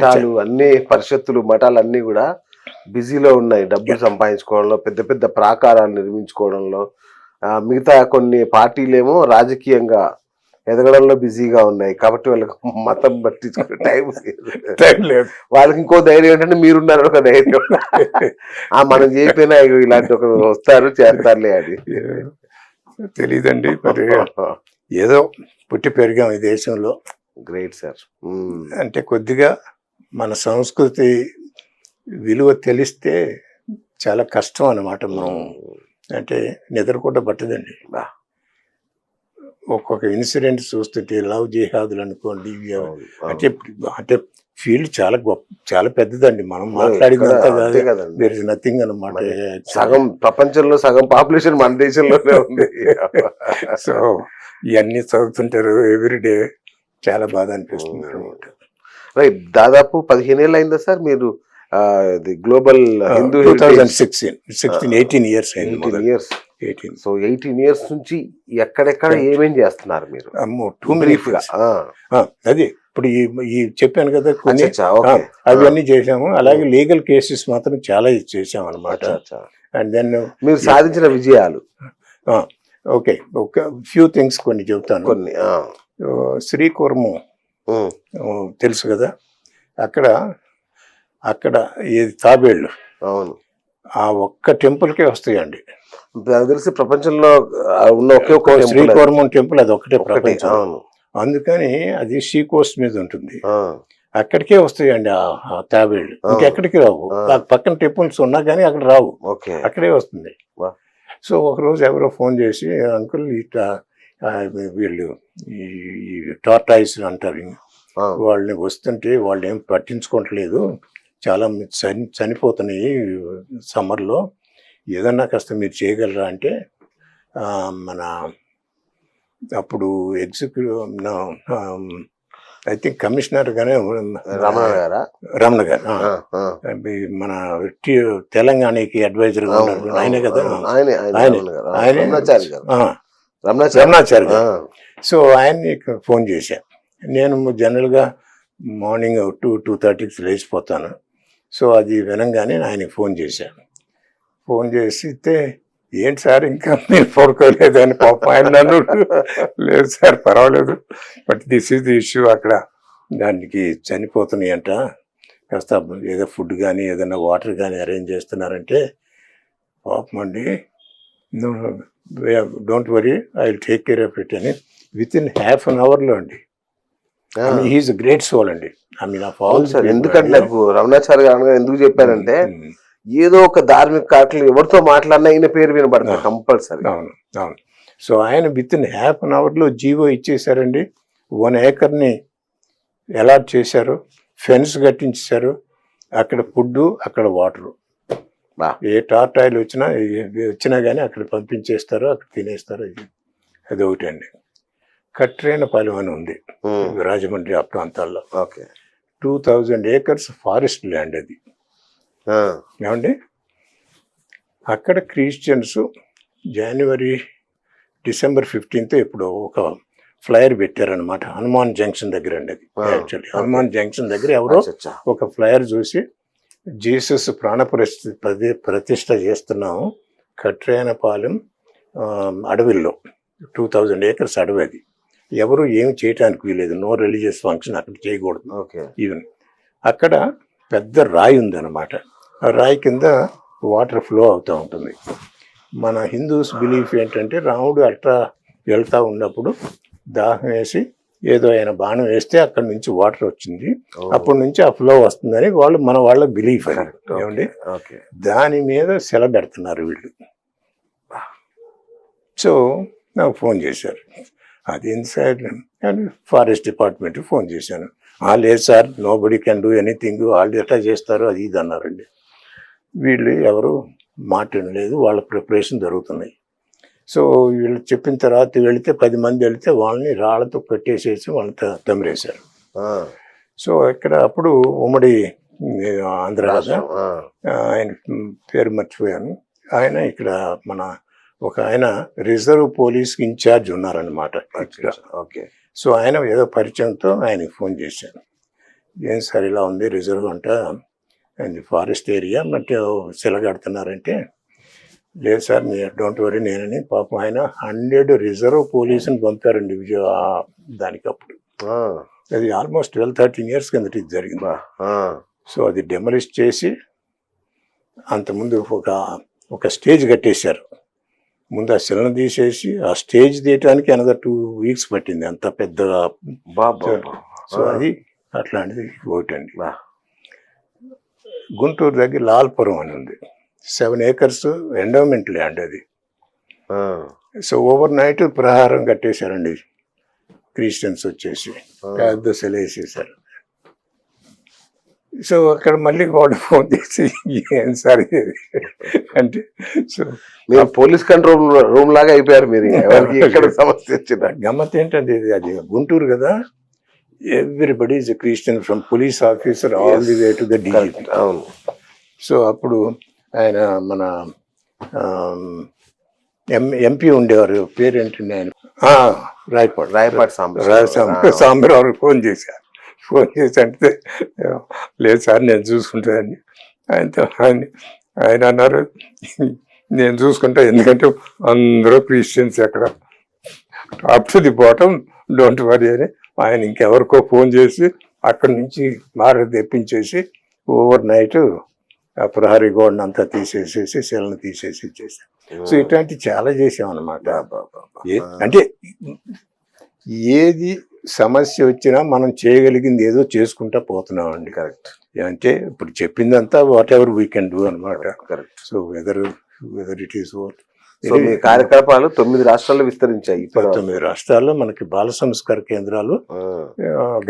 చాలు అన్ని పరిషత్తులు మఠాలు అన్ని కూడా బిజీలో ఉన్నాయి డబ్బులు సంపాదించుకోవడంలో, పెద్ద పెద్ద ప్రాకారాలు నిర్మించుకోవడంలో. మిగతా కొన్ని పార్టీలేమో రాజకీయంగా ఎదగడంలో బిజీగా ఉన్నాయి. కాబట్టి వాళ్ళకి మతం పట్టించుకునే టైం లేదు. వాళ్ళకి ఇంకో ధైర్యం ఏంటంటే మీరున్నారు ఒక ధైర్యం. మనం చేయకపోయినా ఇలాంటి ఒకరు వస్తారు చేస్తారులే అది. తెలీదండి, మరి ఏదో పుట్టి పెరిగాం ఈ దేశంలో. Great sir. అంటే కొద్దిగా మన సంస్కృతి విలువ తెలిస్తే చాలా కష్టం అన్నమాట. మనం అంటే నిద్ర కూడా పట్టదండి. ఒక్కొక్క ఇన్సిడెంట్ చూస్తుంటే లవ్ జిహాదులు అనుకోండి, అంటే అంటే ఫీల్డ్ చాలా గొప్ప, చాలా పెద్దదండి. మనం మాట్లాడిందంతా కాదు, దేర్ ఇస్ నథింగ్ అన్నమాట. సగం ప్రపంచంలో సగం పాపులేషన్ మన దేశంలోనే ఉంది. సో ఇవన్నీ చదువుతుంటారు ఎవ్రీడే, చాలా బాధ అనిపిస్తుంది అనమాట. రైట్. దాదాపు 15 ఏళ్ళు అయిందా సార్ మీరు గ్లోబల్ హిందూ 18 years అయింది. 18 years. సో 18 years నుంచి ఎక్కడెక్కడ ఏమేం చేస్తున్నారు మీరు? అది ఇప్పుడు ఈ చెప్పాను కదా కొన్ని, అవన్నీ చేసాము. అలాగే లీగల్ కేసెస్ మాత్రం చాలా చేసాం అనమాట. అండ్ దెన్ మీరు సాధించిన విజయాలు. ఓకే, ఒక ఫ్యూ థింగ్స్ కొన్ని చెబుతాను. కొన్ని శ్రీకూర్మం తెలుసు కదా, అక్కడ ఇది తాబేళ్ళు. అవును. ఆ ఒక్క టెంపుల్కే వస్తాయండి. నాకు తెలిసి ప్రపంచంలో ఉన్న ఒకే ఒక శ్రీకూర్మం టెంపుల్ అది ఒకటే ప్రపంచం. అందుకని అది సీ కోస్ట్ మీద ఉంటుంది. అక్కడికే వస్తాయండి ఆ తాబేళ్ళు, ఇంకెక్కడికి రావు. పక్కన టెంపుల్స్ ఉన్నా కానీ అక్కడ రావు, అక్కడే వస్తుంది. సో ఒకరోజు ఎవరో ఫోన్ చేసి, అంకుల్ ఇట్లా వీళ్ళు ఈ టార్టాయిస్ అంటారు, వాళ్ళని వస్తుంటే వాళ్ళు ఏం పట్టించుకోవట్లేదు, చాలా చనిపోతున్నాయి సమ్మర్లో, ఏదన్నా కాస్త మీరు చేయగలరా అంటే, మన అప్పుడు ఐ థింక్ కమిషనర్ గానే రమణ గారు మన తెలంగాణకి అడ్వైజర్ గా ఉన్నారు, ఆయనే కదా, రమణాచారి గారు. సో ఆయన్ని ఫోన్ చేశా. నేను జనరల్గా మార్నింగ్ 2-2:30 లేచిపోతాను. సో అది వినంగానే ఆయనకి ఫోన్ చేశాను. ఫోన్ చేసితే, ఏంటి సార్ ఇంకా మీరు పడుకోలేదని పాపం ఆయన నన్ను, లేదు సార్ పర్వాలేదు, but this is the issue, అక్కడ దానికి చనిపోతున్నాయి అంట, కాస్త ఏదో ఫుడ్ కానీ ఏదైనా వాటర్ కానీ అరేంజ్ చేస్తున్నారంటే, పాపం అండి, don't worry I will take care of it అని విత్ ఇన్ ½ an hour అండి. హీఈస్ అ గ్రేట్ సోల్ అండి. I mean of all. ఎందుకంటే నాకు రమణాచారి గారు ఎందుకు చెప్పారంటే, ఏదో ఒక ధార్మిక కార్యక్రమం ఎవరితో మాట్లాడినా ఈయన పేరు వినబడతారు కంపల్సరీ. అవును అవును. సో ఆయన within ½ an hour GO ఇచ్చేసారండి. 1 acre అలాట్ చేశారు, ఫెన్స్ కట్టించారు, అక్కడ ఫుడ్, అక్కడ వాటరు. ఏ టార్టాయిల్ వచ్చినా కానీ అక్కడ పంపించేస్తారు, అక్కడ తినేస్తారు. అది ఒకటి అండి. కట్రేనపాలెం అని ఉంది రాజమండ్రి ఆ ప్రాంతాల్లో. 2000 acres ఫారెస్ట్ ల్యాండ్ అది. ఏమండి, అక్కడ క్రిస్టియన్స్ December 15th ఎప్పుడు ఒక ఫ్లయర్ పెట్టారనమాట. హనుమాన్ జంక్షన్ దగ్గర అండి అది. యాక్చువల్లీ హనుమాన్ జంక్షన్ దగ్గర ఎవరో ఒక ఫ్లయర్ చూసి, జీసస్ ప్రతిష్ట చేస్తున్నాం కట్రేనపాలెం అడవిల్లో, 2000 acres అడవి అది. ఎవరు ఏమి చేయటానికి వీలేదు, నో రిలీజియస్ ఫంక్షన్ అక్కడ చేయకూడదు. ఈవెన్ అక్కడ పెద్ద రాయి ఉందన్నమాట. ఆ రాయి కింద వాటర్ ఫ్లో అవుతూ ఉంటుంది. మన హిందూస్ బిలీఫ్ ఏంటంటే, రాముడు అట్లా వెళ్తూ ఉన్నప్పుడు దాహం వేసి ఏదో ఆయన బాణం వేస్తే అక్కడి నుంచి వాటర్ వచ్చింది, అప్పటి నుంచి ఆ ఫ్లో వస్తుందని మన వాళ్ళ బిలీఫ్ అని. ఏమండి, దాని మీద సెల పెడుతున్నారు వీళ్ళు. సో నాకు ఫోన్ చేశారు, అది ఇన్సైడ్ ఫారెస్ట్ డిపార్ట్మెంట్ ఫోన్ చేశాను. లేదు sir, nobody can do anything, వాళ్ళు ఎట్లా చేస్తారు అది ఇది అన్నారండి. వీళ్ళు ఎవరు మాట్లాడలేదు, వాళ్ళ ప్రిపరేషన్ జరుగుతున్నాయి. సో వీళ్ళు చెప్పిన తర్వాత వెళితే 10 మంది వెళితే వాళ్ళని రాళ్లతో కట్టేసేసి వాళ్ళని తమిరేశారు. సో ఇక్కడ అప్పుడు ఉమ్మడి ఆంధ్ర కదా, ఆయన పేరు మర్చిపోయాను, ఆయన ఇక్కడ మన ఒక ఆయన రిజర్వ్ పోలీస్ ఇన్ఛార్జ్ ఉన్నారనమాట. సో ఆయన ఏదో పరిచయంతో ఆయనకి ఫోన్ చేశాను. ఏం సార్ ఇలా ఉంది రిజర్వ్ అంట అండ్ ఫారెస్ట్ ఏరియా మట్టి సెలగడుతున్నారంటే లేదు సార్ మీరు డోంట్ వరీ నేనని పాపం ఆయన 100 రిజర్వ్ పోలీసుని పంపారండి దానికి అప్పుడు. అది ఆల్మోస్ట్ 12-13 ఇయర్స్ కిందట ఇది జరిగింది. సో అది డెమలిష్ చేసి అంతకుముందు ఒక స్టేజ్ కట్టేశారు. ముందు ఆ శిలను తీసేసి ఆ స్టేజ్ తీయటానికి అనదర్ 2 వీక్స్ పట్టింది, అంత పెద్దగా. సో అది అట్లాంటిది ఒకటండి. గుంటూరు దగ్గర లాల్పురం అని ఉంది, 7 acres ఎండోమెంట్ ల్యాండ్ అది. సో ఓవర్ నైట్ ప్రహారం కట్టేశారండి క్రిస్టియన్స్ వచ్చేసి, పెద్ద సెల వేసేసారు. సో అక్కడ మళ్ళీ వాళ్ళు ఫోన్ చేసి ఏం సార్ అంటే, సో మీరు పోలీస్ కంట్రోల్ రూమ్ లాగా అయిపోయారు మీరు. ఎవరికి ఎక్కడ సమస్య వచ్చిందా? గమ్మత్ ఏంటంటే అది గుంటూరు కదా, everybody is Christian from police officer all the way to the DGP. అవును. సో అప్పుడు ఆయన మన ఎంపీ ఉండేవారు, పేరేంటండి ఆయన, రాయపాటి సాంబరావు ఫోన్ చేశారు. ఫోన్ చేసి అంటే లేదు సార్ నేను చూసుకుంటానని ఆయన అన్నారు, నేను చూసుకుంటా ఎందుకంటే అందరూ క్రిస్టియన్స్ ఎక్కడ up to the bottom don't worry అని ఆయన ఇంకెవరికో ఫోన్ చేసి అక్కడి నుంచి తెప్పించేసి ఓవర్ నైట్ ఆ ప్రహరీ గోడను అంతా తీసేసేసి సెల్ని తీసేసి ఇచ్చేసాం. సో ఇట్లాంటి చాలా చేసాం అన్నమాట. అంటే ఏది సమస్య వచ్చినా మనం చేయగలిగింది ఏదో చేసుకుంటా పోతున్నాం అండి. కరెక్ట్. అంటే ఇప్పుడు చెప్పిందంతా whatever we can do అనమాట. Correct. So whether it is what. So మీ కార్యకలాపాలు 9 రాష్ట్రాల్లో విస్తరించాయి. 19 రాష్ట్రాల్లో మనకి బాల సంస్కార కేంద్రాలు,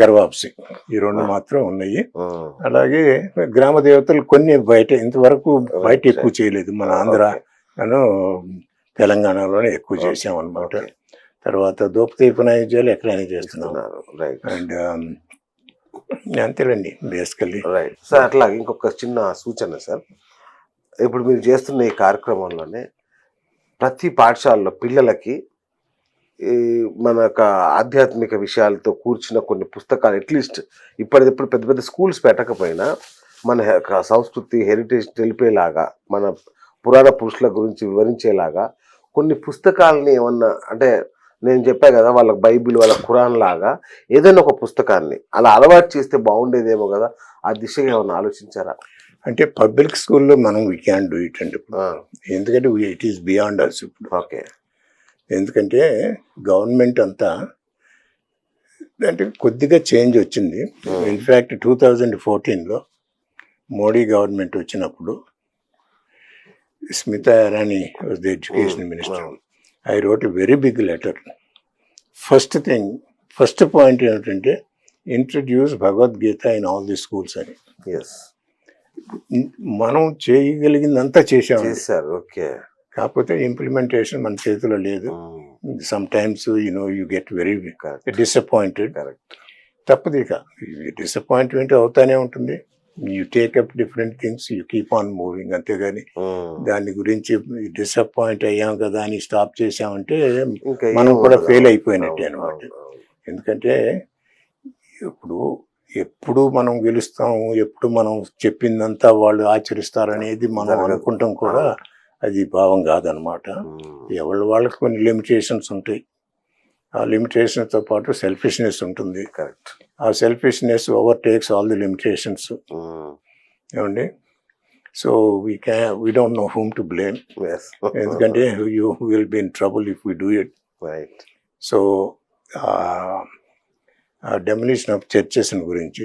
గర్వాప్సి ఈ 2 మాత్రం ఉన్నాయి. అలాగే గ్రామ దేవతలు కొన్ని బయట ఇంతవరకు బయట ఎక్కువ చేయలేదు, మన ఆంధ్ర తెలంగాణలోనే ఎక్కువ చేసాం అనమాట. తర్వాత దోపతీప నైవేద్యాలు ఎక్కడైనా చేస్తున్నారు. అండ్ అంతేనండి బేసికల్లీ. Right sir. అట్లా ఇంకొక చిన్న సూచన సార్, ఇప్పుడు మీరు చేస్తున్న ఈ కార్యక్రమంలోనే ప్రతి పాఠశాలలో పిల్లలకి మన ఆధ్యాత్మిక విషయాలతో కూర్చున్న కొన్ని పుస్తకాలు, అట్లీస్ట్ ఇప్పటిప్పుడు పెద్ద పెద్ద స్కూల్స్ పెట్టకపోయినా మన సంస్కృతి హెరిటేజ్ తెలిపేలాగా, మన పురాణ పురుషుల గురించి వివరించేలాగా కొన్ని పుస్తకాలని ఏమన్నా, అంటే నేను చెప్పా కదా వాళ్ళకి బైబిల్, వాళ్ళ ఖురాన్ లాగా ఏదైనా ఒక పుస్తకాన్ని అలా అలవాటు చేస్తే బాగుండేదేమో కదా, ఆ దిశగా ఏమన్నా ఆలోచించారా? అంటే పబ్లిక్ స్కూల్లో మనం వీ క్యాన్ డూ ఇట్ అండి. ఎందుకంటే ఇట్ ఈస్ బియాండ్ అస్ ఇప్పుడు. ఓకే. ఎందుకంటే గవర్నమెంట్ అంతా అంటే కొద్దిగా చేంజ్ వచ్చింది. ఇన్ఫ్యాక్ట్ 2014లో మోడీ గవర్నమెంట్ వచ్చినప్పుడు Smita Irani was the education minister. I wrote a very big letter. First point ఏమిటంటే introduce Bhagavad Gita in all the schools అని. మనం చేయగలిగిందంతా చేశారు. ఓకే. కాకపోతే ఇంప్లిమెంటేషన్ మన చేతిలో లేదు. Some times you get very disappointed. తప్పదు, ఇక డిసప్పాయింట్మెంట్ అవుతానే ఉంటుంది. You take up different things, you keep on moving. అంతేగాని దాని గురించి డిసప్పాయింట్ అయ్యాం కదా అని స్టాప్ చేసామంటే మనం కూడా ఫెయిల్ అయిపోయినట్టే అనమాట. ఎందుకంటే ఎప్పుడు మనం గెలుస్తాము, ఎప్పుడు మనం చెప్పిందంతా వాళ్ళు ఆచరిస్తారనేది మనం అనుకుంటాం కూడా అది భావం కాదనమాట. వాళ్ళకి కొన్ని లిమిటేషన్స్ ఉంటాయి. ఆ లిమిటేషన్స్తో పాటు సెల్ఫిష్నెస్ ఉంటుంది. కరెక్ట్. ఆ selfishness overtakes all the limitations. ఏమండి, so we don't know whom to blame. ఎందుకంటే you will be in trouble if we do it. Right. So demolition of churches గురించి